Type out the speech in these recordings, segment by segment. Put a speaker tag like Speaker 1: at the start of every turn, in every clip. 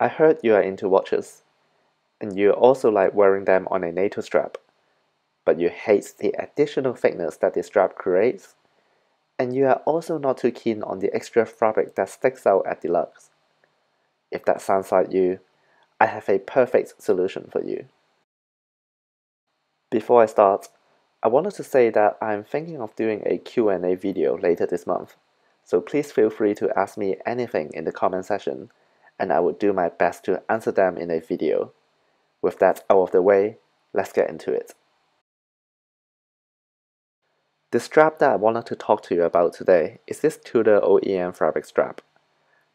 Speaker 1: I heard you are into watches, and you also like wearing them on a NATO strap, but you hate the additional thickness that the strap creates, and you are also not too keen on the extra fabric that sticks out at the lugs. If that sounds like you, I have a perfect solution for you. Before I start, I wanted to say that I'm thinking of doing a Q&A video later this month, so please feel free to ask me anything in the comment section, and I will do my best to answer them in a video. With that out of the way, let's get into it. The strap that I wanted to talk to you about today is this Tudor OEM fabric strap.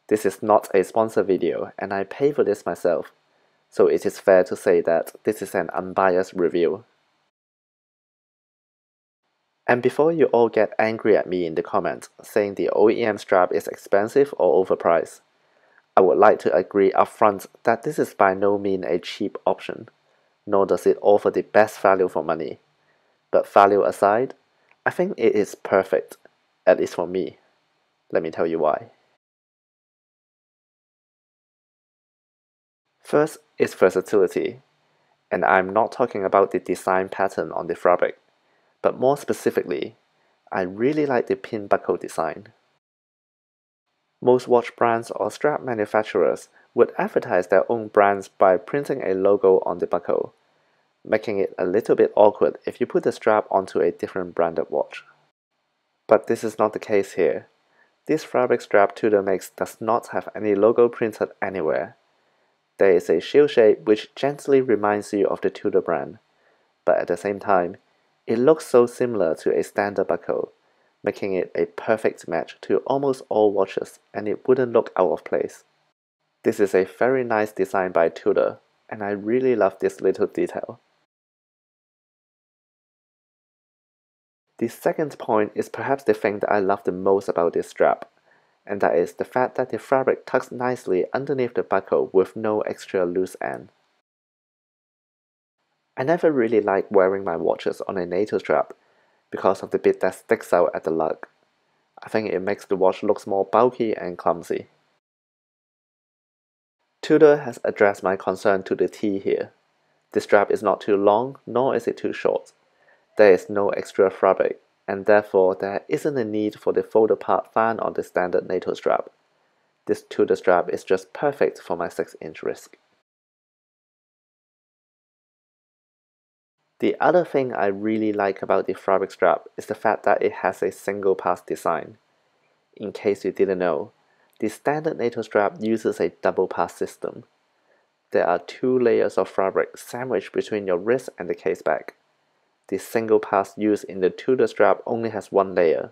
Speaker 1: This is not a sponsor video, and I pay for this myself, so it is fair to say that this is an unbiased review. And before you all get angry at me in the comments saying the OEM strap is expensive or overpriced, I would like to agree upfront that this is by no means a cheap option, nor does it offer the best value for money. But value aside, I think it is perfect, at least for me. Let me tell you why. First is versatility, and I'm not talking about the design pattern on the fabric, but more specifically, I really like the pin buckle design. Most watch brands or strap manufacturers would advertise their own brands by printing a logo on the buckle, making it a little bit awkward if you put the strap onto a different branded watch. But this is not the case here. This fabric strap Tudor makes does not have any logo printed anywhere. There is a shield shape which gently reminds you of the Tudor brand, but at the same time, it looks so similar to a standard buckle, making it a perfect match to almost all watches, and it wouldn't look out of place. This is a very nice design by Tudor, and I really love this little detail. The second point is perhaps the thing that I love the most about this strap, and that is the fact that the fabric tucks nicely underneath the buckle with no extra loose end. I never really like wearing my watches on a NATO strap because of the bit that sticks out at the lug. I think it makes the watch look more bulky and clumsy. Tudor has addressed my concern to the T here. The strap is not too long, nor is it too short. There is no extra fabric, and therefore there isn't a need for the fold-apart fan on the standard NATO strap. This Tudor strap is just perfect for my 6-inch wrist. The other thing I really like about the fabric strap is the fact that it has a single pass design. In case you didn't know, the standard NATO strap uses a double pass system. There are 2 layers of fabric sandwiched between your wrist and the case back. The single pass used in the Tudor strap only has 1 layer,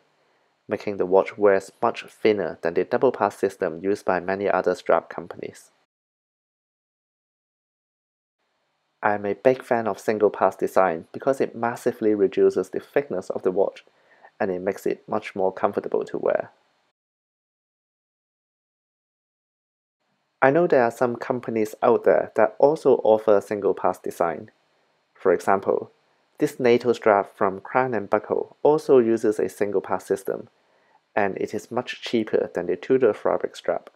Speaker 1: making the watch wears much thinner than the double pass system used by many other strap companies. I am a big fan of single pass design because it massively reduces the thickness of the watch, and it makes it much more comfortable to wear. I know there are some companies out there that also offer single pass design. For example, this NATO strap from Crown & Buckle also uses a single pass system, and it is much cheaper than the Tudor fabric strap.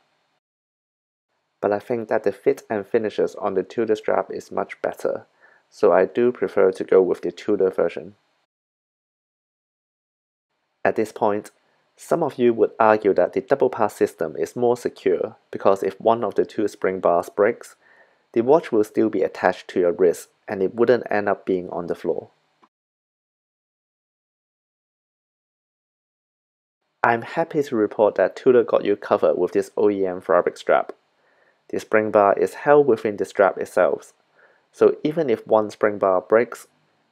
Speaker 1: But I think that the fit and finishes on the Tudor strap is much better, so I do prefer to go with the Tudor version. At this point, some of you would argue that the double pass system is more secure because if one of the 2 spring bars breaks, the watch will still be attached to your wrist and it wouldn't end up being on the floor. I'm happy to report that Tudor got you covered with this OEM fabric strap. The spring bar is held within the strap itself, so even if one spring bar breaks,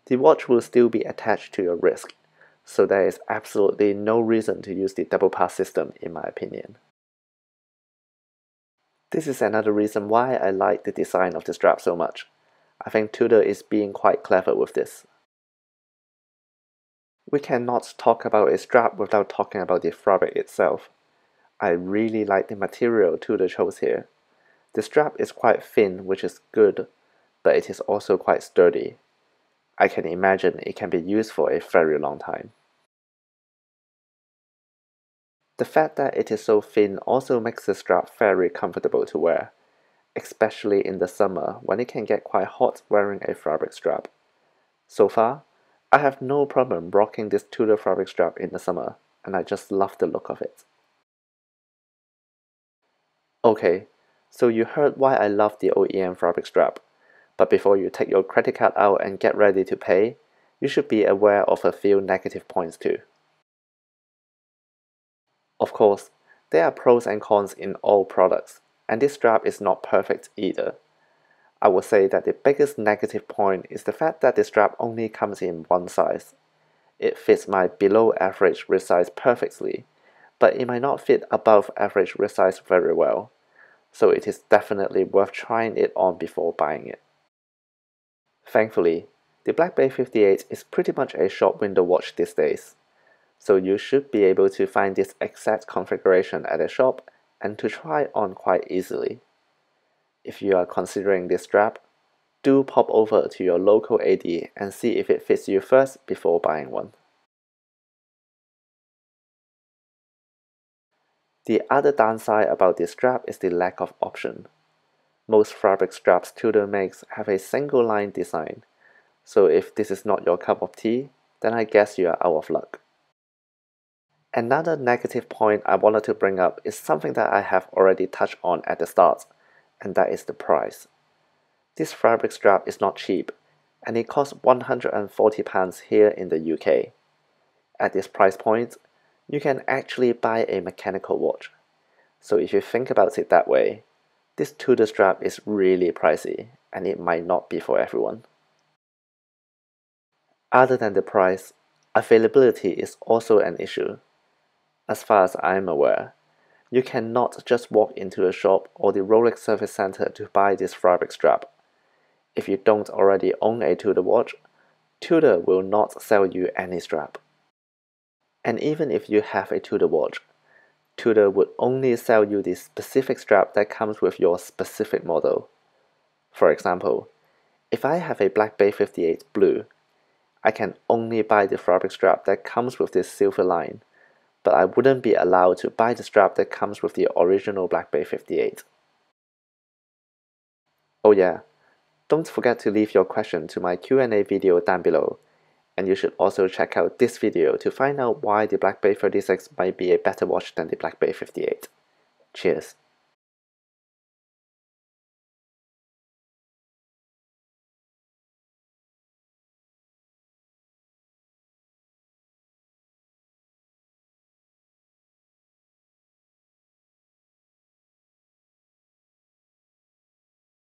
Speaker 1: the watch will still be attached to your wrist, so there is absolutely no reason to use the double pass system in my opinion. This is another reason why I like the design of the strap so much. I think Tudor is being quite clever with this. We cannot talk about a strap without talking about the fabric itself. I really like the material Tudor chose here. The strap is quite thin, which is good, but it is also quite sturdy. I can imagine it can be used for a very long time. The fact that it is so thin also makes the strap very comfortable to wear. especially in the summer when it can get quite hot wearing a fabric strap. So far, I have no problem rocking this Tudor fabric strap in the summer, and I just love the look of it. Okay, so you heard why I love the OEM fabric strap, but before you take your credit card out and get ready to pay, you should be aware of a few negative points too. Of course, there are pros and cons in all products, and this strap is not perfect either. I would say that the biggest negative point is the fact that the strap only comes in one size. It fits my below average wrist size perfectly, but it might not fit above average wrist size very well, so it is definitely worth trying it on before buying it. Thankfully, the Black Bay 58 is pretty much a shop window watch these days, so you should be able to find this exact configuration at a shop and to try on quite easily. If you are considering this strap, do pop over to your local AD and see if it fits you first before buying one. The other downside about this strap is the lack of option. Most fabric straps Tudor makes have a single line design, so if this is not your cup of tea, then I guess you are out of luck. Another negative point I wanted to bring up is something that I have already touched on at the start, and that is the price. This fabric strap is not cheap, and it costs £140 here in the UK. At this price point, you can actually buy a mechanical watch. So if you think about it that way, this Tudor strap is really pricey, and it might not be for everyone. Other than the price, availability is also an issue. As far as I am aware, you cannot just walk into a shop or the Rolex service center to buy this fabric strap. If you don't already own a Tudor watch, Tudor will not sell you any strap. And even if you have a Tudor watch, Tudor would only sell you the specific strap that comes with your specific model. For example, if I have a Black Bay 58 Blue, I can only buy the fabric strap that comes with this silver line, but I wouldn't be allowed to buy the strap that comes with the original Black Bay 58. Oh yeah, don't forget to leave your question to my Q&A video down below, and you should also check out this video to find out why the Black Bay 36 might be a better watch than the Black Bay 58. Cheers!